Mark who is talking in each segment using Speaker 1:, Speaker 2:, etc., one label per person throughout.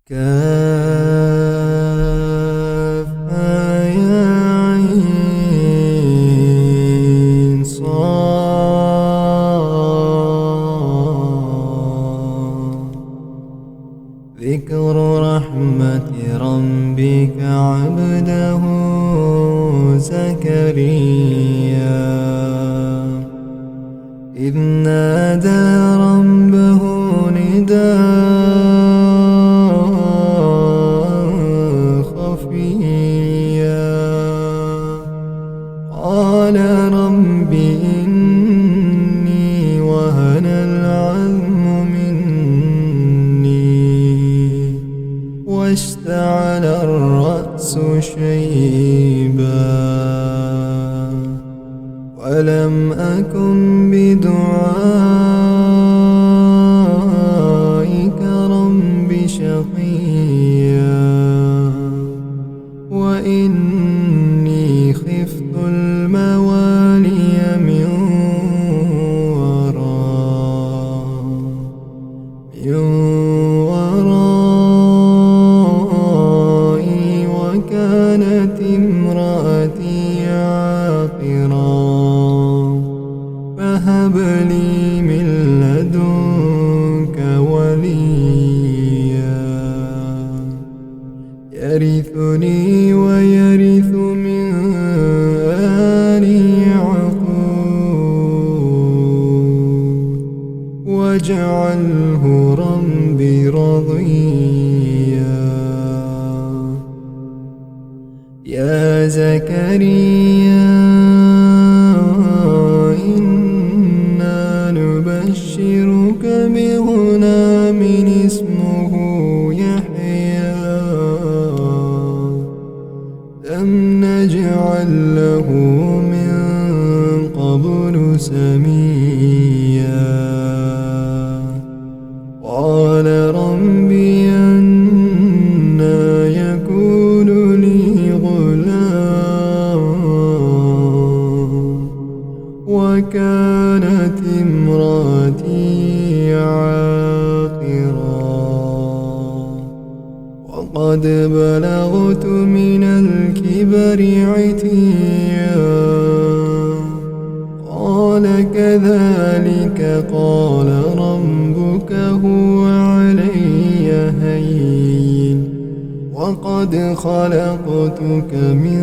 Speaker 1: كافها يا عين صاد ذكر رحمة ربك عبده زكريا إذ نادى ربه نداء خفيا قال رب إني وهن العظم مني واشتعل الرأس شيبا ولم أكن بدعائك رب شقيا وإني خفت الموالي من ورائي وكانت امرأتي عاقرا فهب لي من لدنك وليا يرثني ويرث من آل يعقوب واجعله ربي رضيا يا زكريا نبشرك بغلام اسمه يحيى لم نجعل له من قبل سميا قال ربي أنى يكون لي غلام وكانت امرأتي عاقرا وقد بلغت من الكبر عتيا قال كذلك قال ربك هو علي هين وقد خلقتك من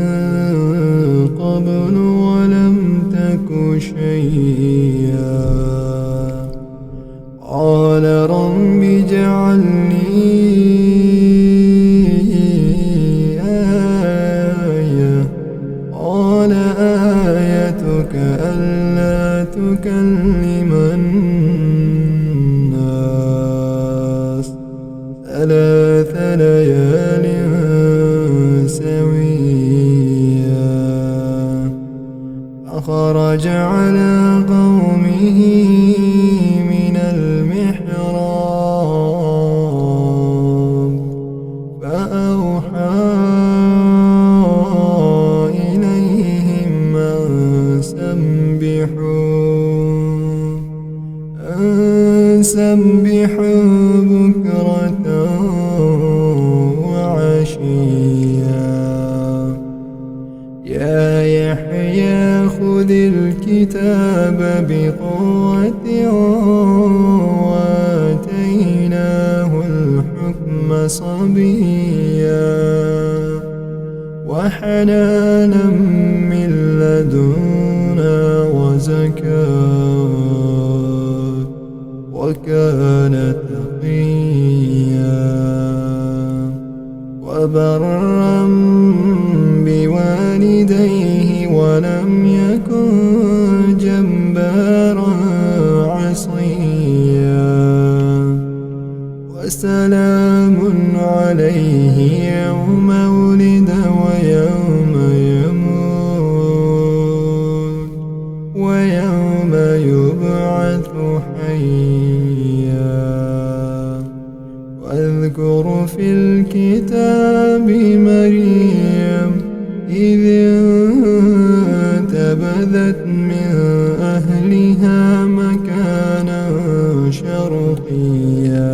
Speaker 1: قبل ولم تك شيئا قال رب اجعل لي آية قال آيتك ألا تكلم الناس 3 ليال سويا فخرج على قومه من المحراب فأوحى إليهم أن سبحوا بكرة وعشيا يا يحيى خذ الكتاب بقوة وآتيناه الحكم صبيا وحنانا من لدنا وزكاة وكان تقيا وبرا بوالديه ولم يكن جبارا عصيا وسلام عليه يوم ولد ويوم يموت ويوم يبعث حيا واذكر في الكتاب مريم إذ انتبذت من أهلها مكانا شرقيا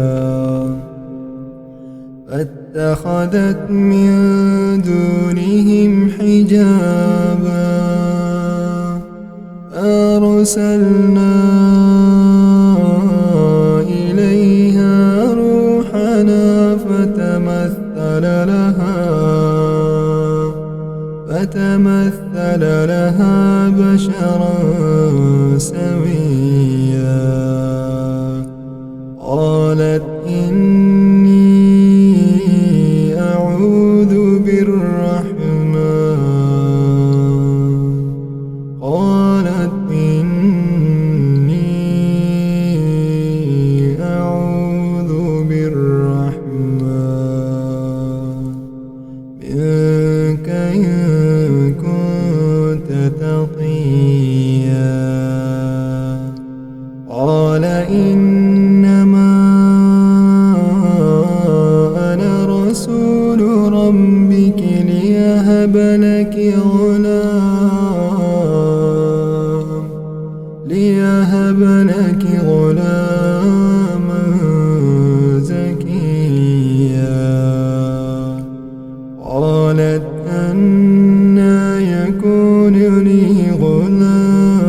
Speaker 1: فاتخذت من دونهم حجابا أرسلنا إليها روحنا فتمثل لها بشرا سويا قالت إني أعوذ بالرحمن منك إن كنت تقيا قال إنما أنا رسول ربك ليهب لك غلاما زكيا قالت أنى يكون لي غلام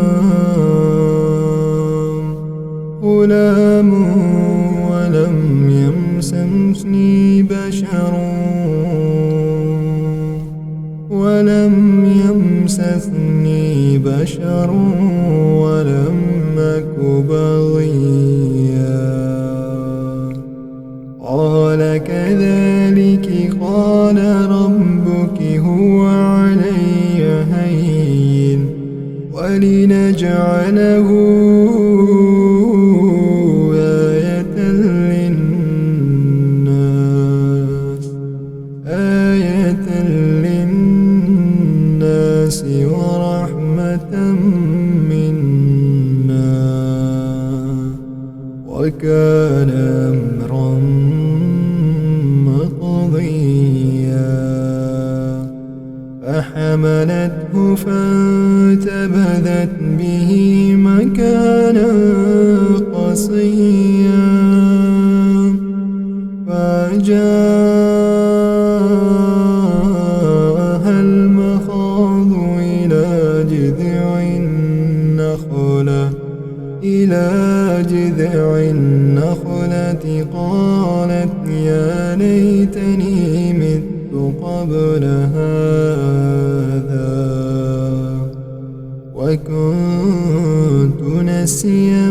Speaker 1: ولم يمسسني بشر ولم أك بغيا قال كذلك قال ربك هو علي هين ولنجعله آية للناس ورحمة منا وكان أمرا مقضيا فحملته فانتبذت به مكانا قصيا فجاءها المخاض إلى جذع النخلة قالت يا ليتني مت قبل هذا وكنت نسيا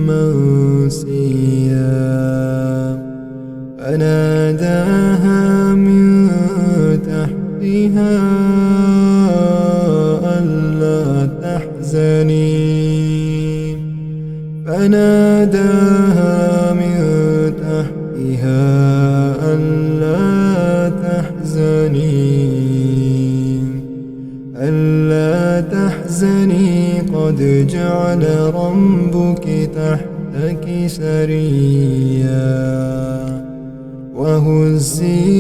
Speaker 1: منسيا فناداها من تحتها ألا تحزني ألا تحزني قد جعل ربك تحتك سريا وهزي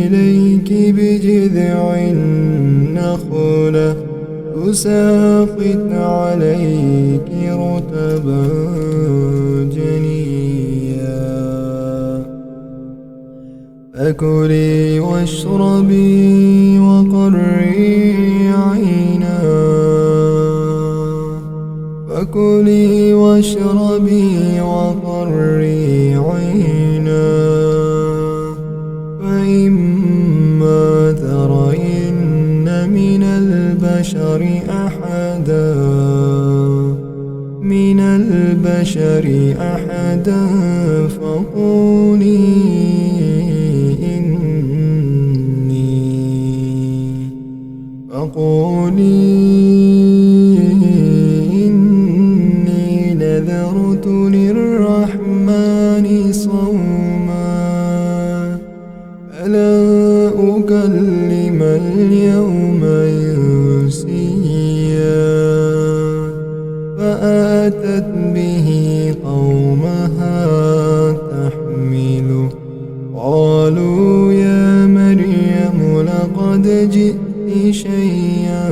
Speaker 1: إليك بجذع النخلة تساقط عليك رطبا جنيا فكلي واشربي وقري عينا فإما ترين من البشر أحدا فقولي إني نذرت للرحمن صوما فلا أكلم اليوم إنسيا فأتت به قومها تحمله قالوا يا مريم لقد جئت شيئا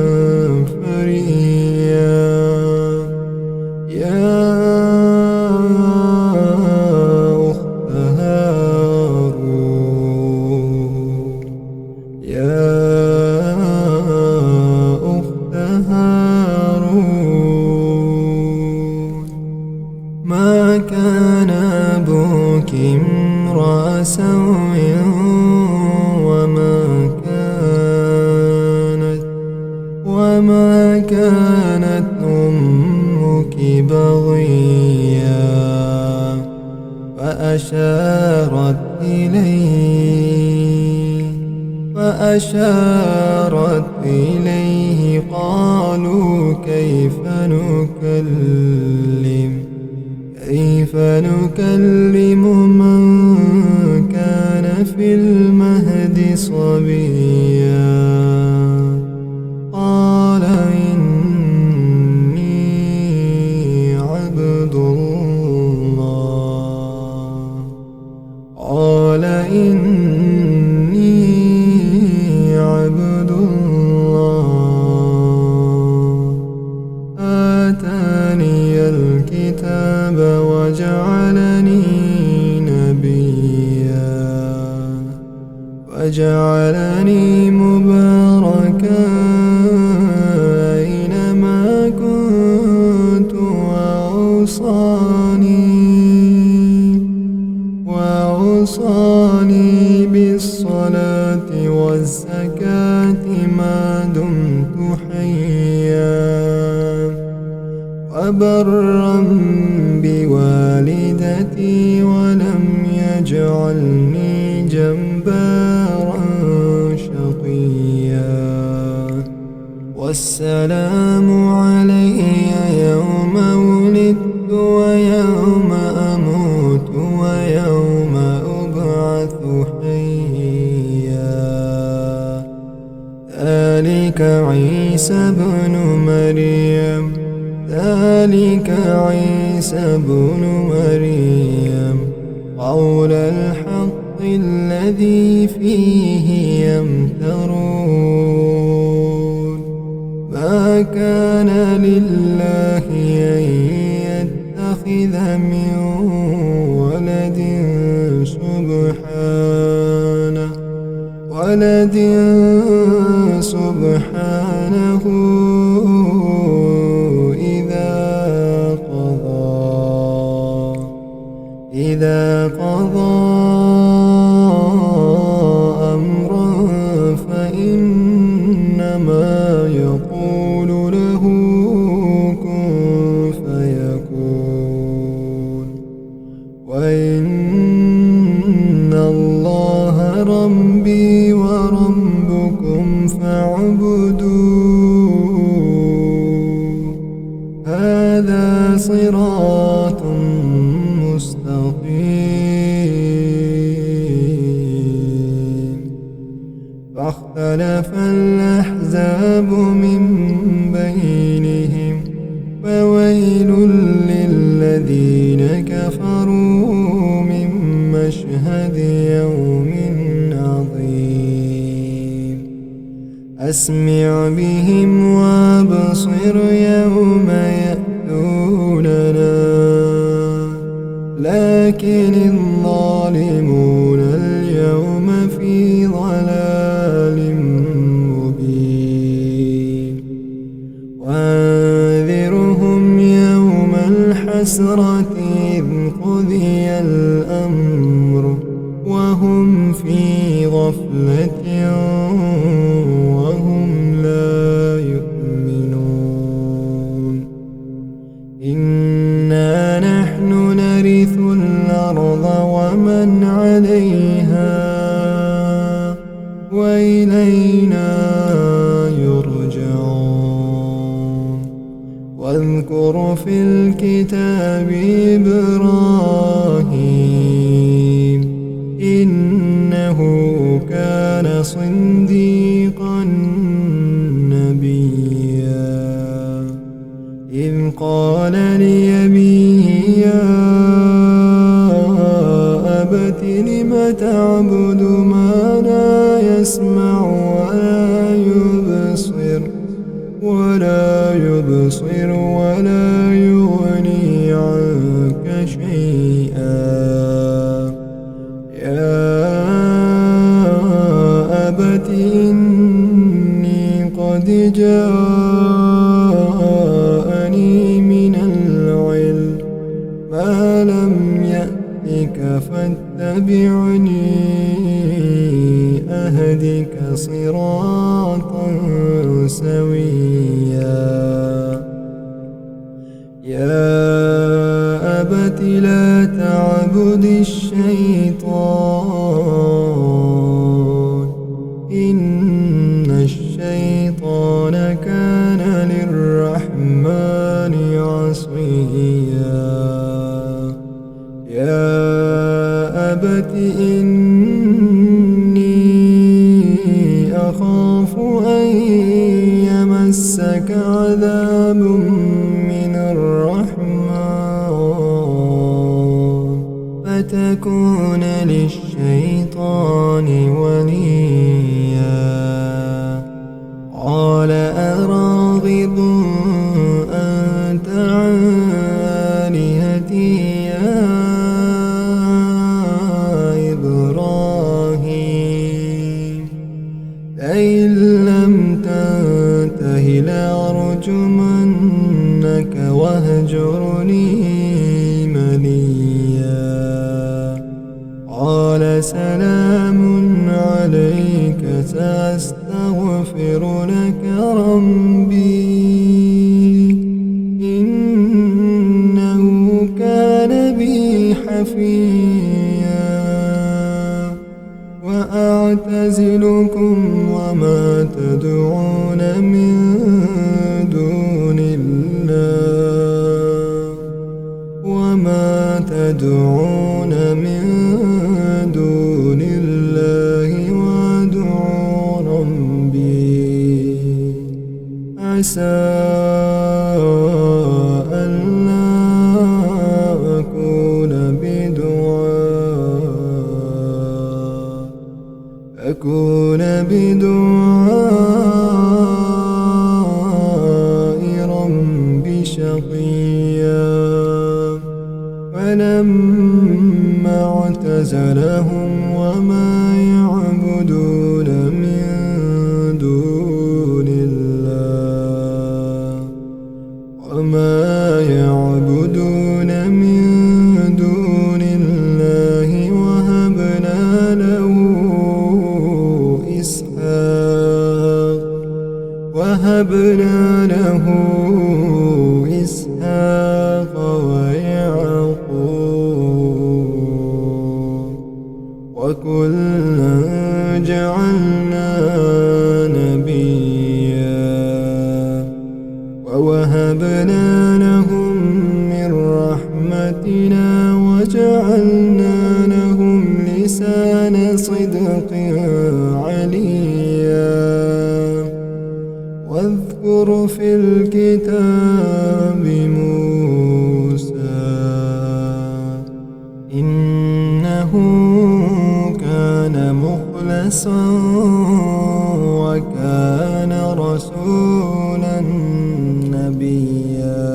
Speaker 1: فريا يا أخت كان أبوك امرأ سوء وما كانت أمك بغيا. فأشارت إليه قالوا كيف نكلم من كان في المهد صبيا. قال إني عبد الله آتاني الكتاب وجعلني مباركا أينما كنت وأوصاني بالصلاة والزكاة ما دمت حيا وبرا بوالدتي ولم يجعلني جبارا شقيا. والسلام علي يوم ولدت ويوم أموت ويوم أبعث حيا. ذلك عيسى بن مريم قول الحق الذي فيه يمترون. ما كان لله أن يتخذ من ولد سبحانه إذا قضى أمرا فإنما يقول له كن فيكون. وإن الله ربي وربكم فاعبدوه هذا صراط مستقيم. فاختلف الأحزاب من بينهم فويل للذين كفروا من مشهد يوم عظيم. أسمع بهم وأبصر يوم يأتوننا لكن الظالمون اليوم في ضلال مبين. وأنذرهم يوم الحسرة إذ قضي الأمر وهم في غفلة وهم لا يؤمنون. إنا نحن نرث الأرض ومن عليها وإلينا يرجعون. واذكر في الكتاب إبراهيم إنه كان صديقا نبيا. إذ قال لأبيه يا أبت لم تعبد ما لا يسمع ولا يبصر ولا يغني عنك شيئا. يا أبت إني قد جاءني من العلم ما لم لم يأتك فاتبعني أهدك صراطا سويا يا أبت لا تعبد الشيطان إن الشيطان كان للرحمن عصيا يا أبت إني أخاف أن يمسك عذاب من الرحمن فتكون للشيطان وليا قال أراغب أنت عن آلهتي يا إبراهيم لئن لم تنته لأرجمنك واهجرني مليا قال سلام عليك سأستغفر لك ربي إنه كان بي حفيا وأعتزلكم وما تدعون من دون الله وأدعو ربي عسى ألا أكون بدعاء ربي شقيا فلما اعتزلهم وما يعبدون من دون الله وهبنا له إسحاق ويعقوب وكلا جعلنا نبيا ووهبنا لهم من رحمتنا وجعلنا لهم لسان صدق عليا واذكر في الكتاب موسى إنه كان مخلصا وكان رسولا نبيا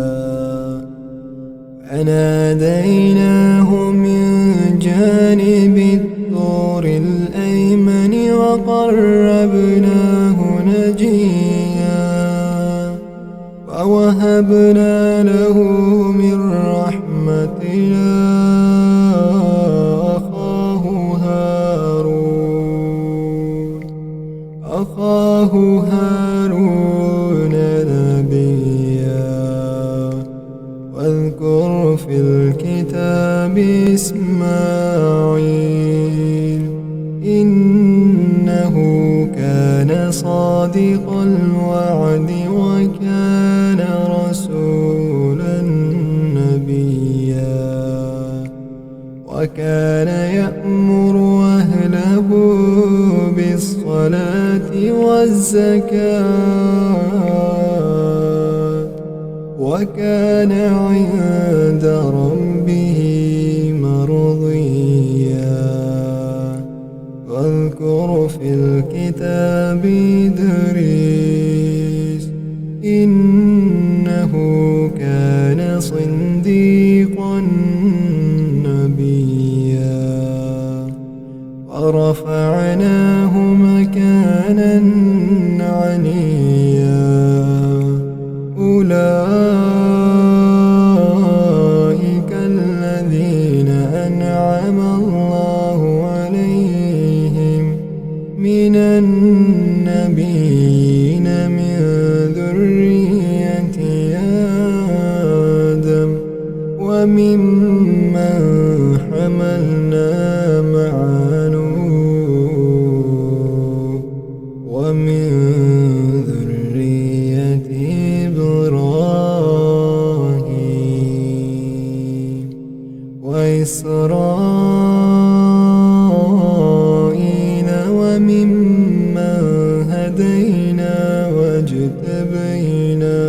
Speaker 1: فناديناه من جانب الطور الأيمن وقربناه نجيا ووهبنا له من رحمتنا أخاه هارون نبيا واذكر في الكتاب إسماعيل إنه كان صادق الوعد وكان رسولا نبيا وكان يأمر أهله بالصلاة والزكاة وكان عند ربه مرضيا واذكر في الكتاب إدريس إنه كان صديقا نبيا ورفعناه مكانا عليا أولئك الذين أنعم الله عليهم من النبيين من ذرية آدم وممن حملنا مع نوح ومن ذرية إبراهيم وإسرائيل وممن هدينا واجتبينا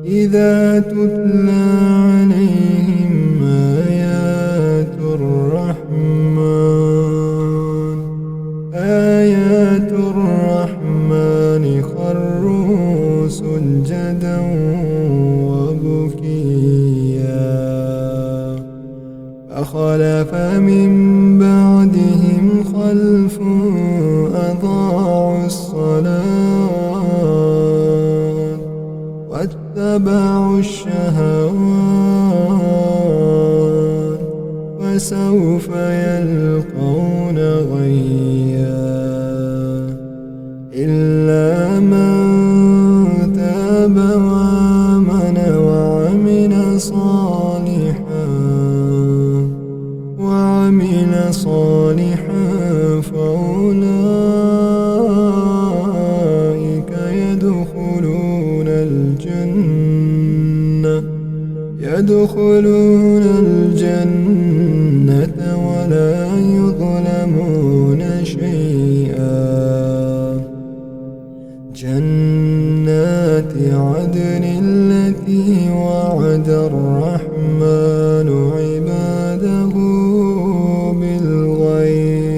Speaker 1: إذا تتلى عليهم آيات الرحمن خروا سجدا وبكيا فخلف من بعدهم خلف أضاعوا الصلاة واتبعوا الشهوات فسوف يلقون غيا إلا من تاب وآمن وعمل صالحا فأولئك يدخلون الجنة ولا يظلمون شيئا جنات عدن التي وعد الرحمن عباده بالغيب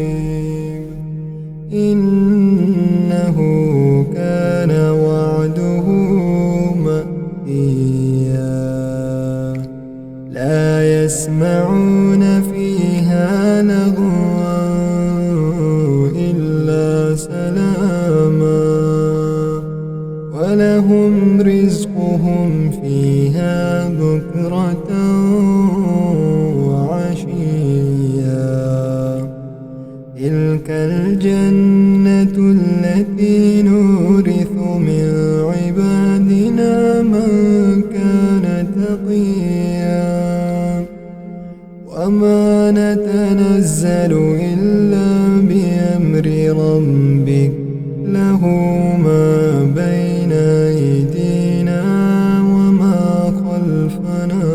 Speaker 1: إنه كان وعده مأتيا لا يسمعون فيها لغوا إلا سلاما ولهم رزقهم فيها بكرة وعشيا تلك الجنة التي نورث من عبادنا من كان تقيا وما نتنزل إلا بأمر ربك له ما بين أيدينا وما خلفنا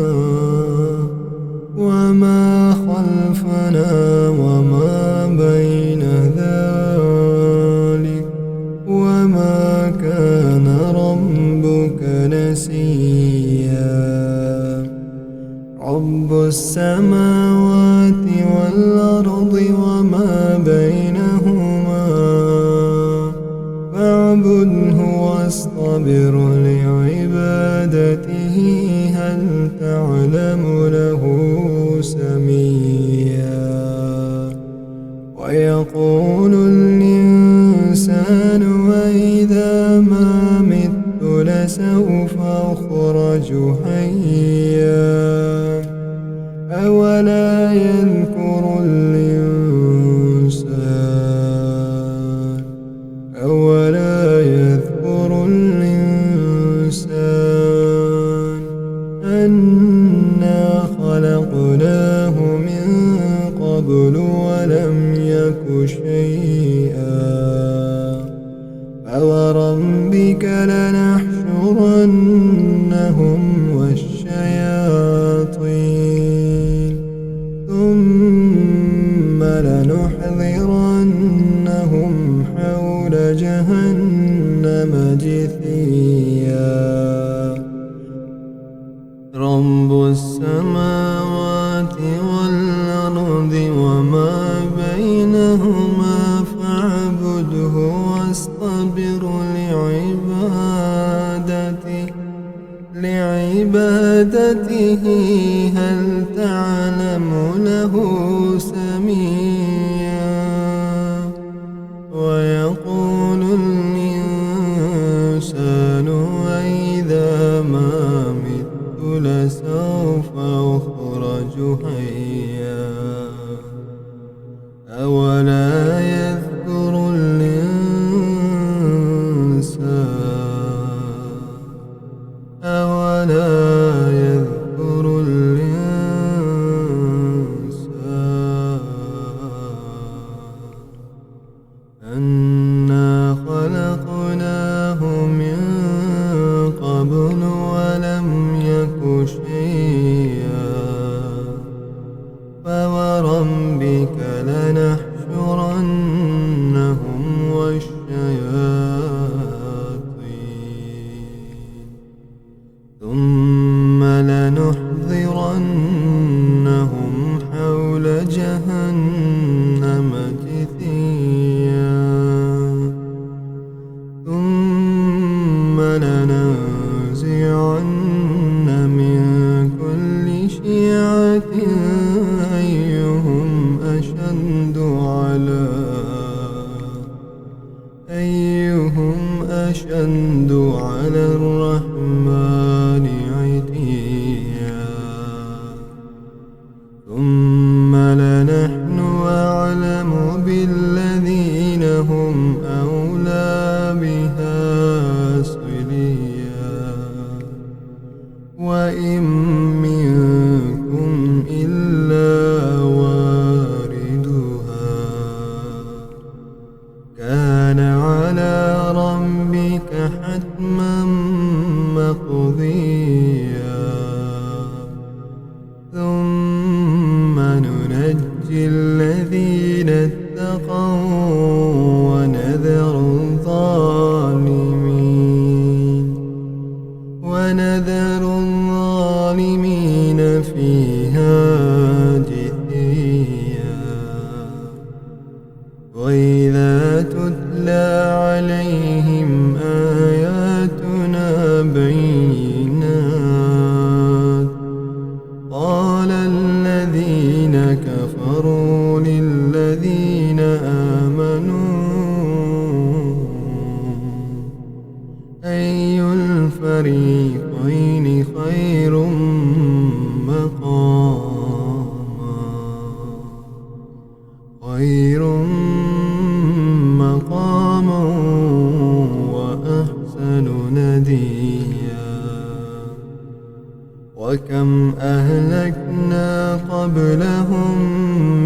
Speaker 1: وما بين ذلك وما كان ربك نسيا رب السماوات والأرض وما بينهما فاعبده واصطبر لعبادته هل تعلم له سميا ويقول الإنسان وإذا ما مت لسوف أخرج حيا أولا يذكر الإنسان أنا خلقناه من قبل ولم يك شيئا فوربك لنحشرنهم والشياطين ثم لنحضرنهم حول جهنم جثيا رب السماوات والأرض وما بينهما فاعبده واصطبر لعبادته هل تعلم له سميا ويقول الإنسان وإذا ما مت لسوف أخرج هيا أولا يذكر الإنسان أنا خلقناه من قبل ولم يك شيئا فوربك لنحشرنهم والشياطين ثم لنحضرنهم حول جهنم جثيا ثم لننزعن من كل شيعة أيهم أشد على الرحمن عتيا ثم لنحن أعلم بالذين هم أولى بها صليا وإن منكم إلا واردها كان على ربك حتما مقضيا ثم ننجي الذين اتقوا ونذر الظالمين فيها جثيا وإذا تتلى عليهم آياتنا بينات قال الذين كفروا للذين آمنوا أي الفريقين خير مقاما وأحسن نديا وكم أهلكنا قبلهم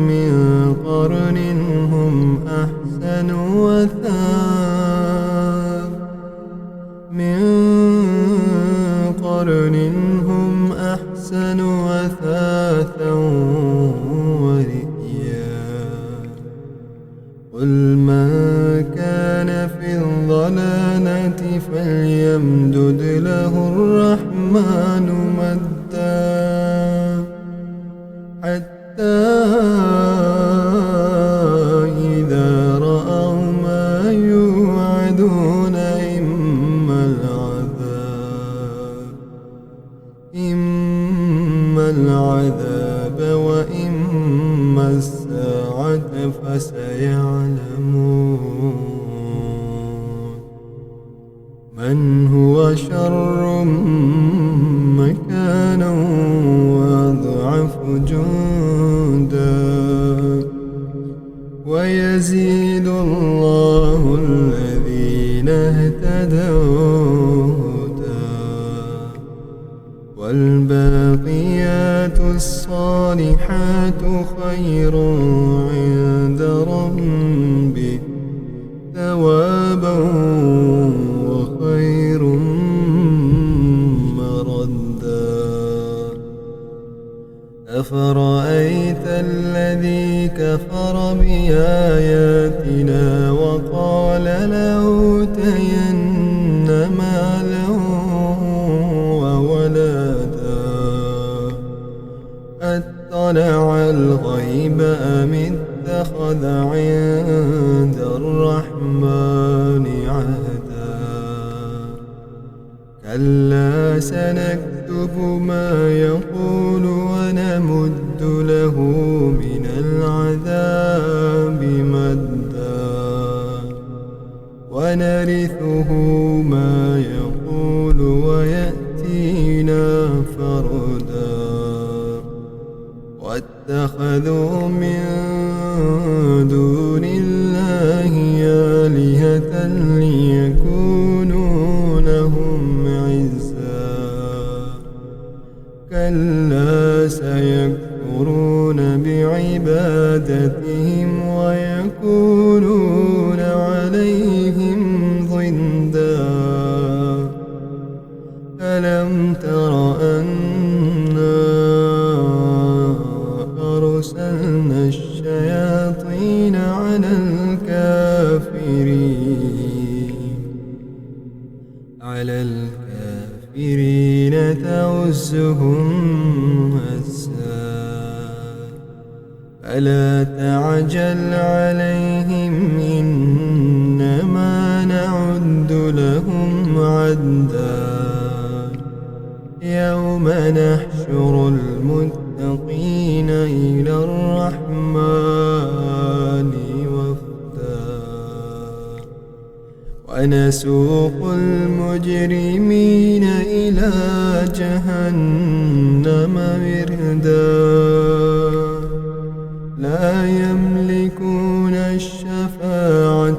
Speaker 1: من قرن هم أحسن وثاثا ورئيا قل من كان في الضلالة فليمدد له الرحمن مدا حتى إذا رأوا ما يوعدون إما العذاب وإما الساعة فسيعلمون من هو شر مكانا وأضعف جندا ويزيد الله الذين اهتدوا والباقيات الصالحات خير عند ربك ثوابا وخير مردا أفرأيت الذي كفر بآياتنا وقال لأوتين مالا أطلع الغيب أم اتخذ عند الرحمن عهدا كلا سنكتب ما يقول ونمد له من العذاب مدا ونرثه ما يقول ويأتينا فردا واتخذوا من دون الله آلهة ليكونوا لهم عزا كلا سيكفرون بعبادتهم ويكونون عليهم ضدا ألم تر أنا أرسلنا الشياطين على الكافرين تعزهم هزا فلا تعجل عليهم إنما نعد لهم عدا يوم نحشر المتقين إلى الرحمن وفدا ونسوق المجرمين إلى جهنم وردا لا يملكون الشفاعة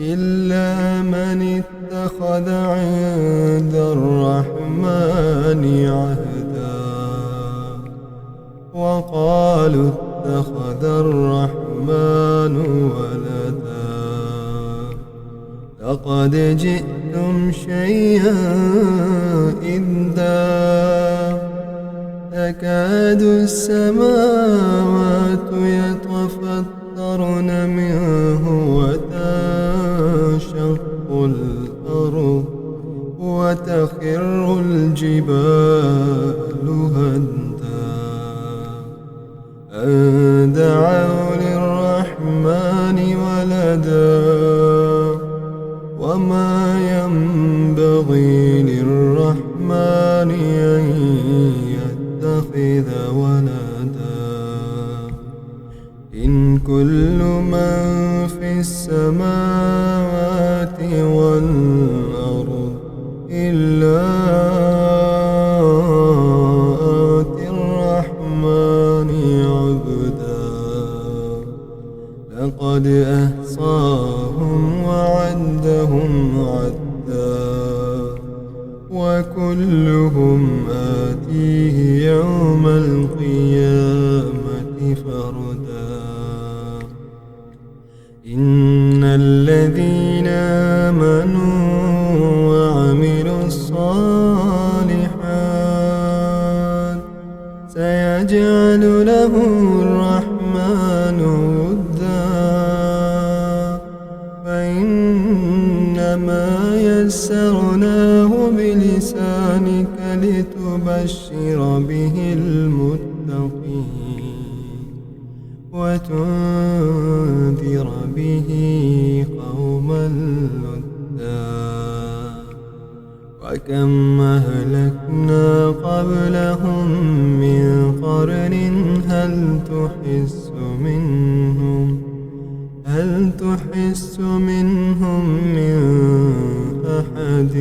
Speaker 1: إلا من اتخذ عند الرحمن عهدا وقالوا اتخذ الرحمن ولدا لقد جئتم شيئا إدا تكاد السماوات يتفطرن منه وتنشق الأرض وتخر الجبال هدا أن دعوا للرحمن ولدا وما ينبغي للرحمن أن يتخذ ولدا إن كل من في السماوات والأرض إلا آتي الرحمن عبدا لقد أحصاهم وعدهم عدا وكلهم آتيه يوم القيامة فردا إن الذين آمنوا وعملوا الصالحات سيجعل لهم الرحمن ودا فإنما يسرناه بلسانك لتبشر به المتقين وتنذر به قوما لدا وكم أهلكنا قبلهم من قرن هل تحس منهم من أحد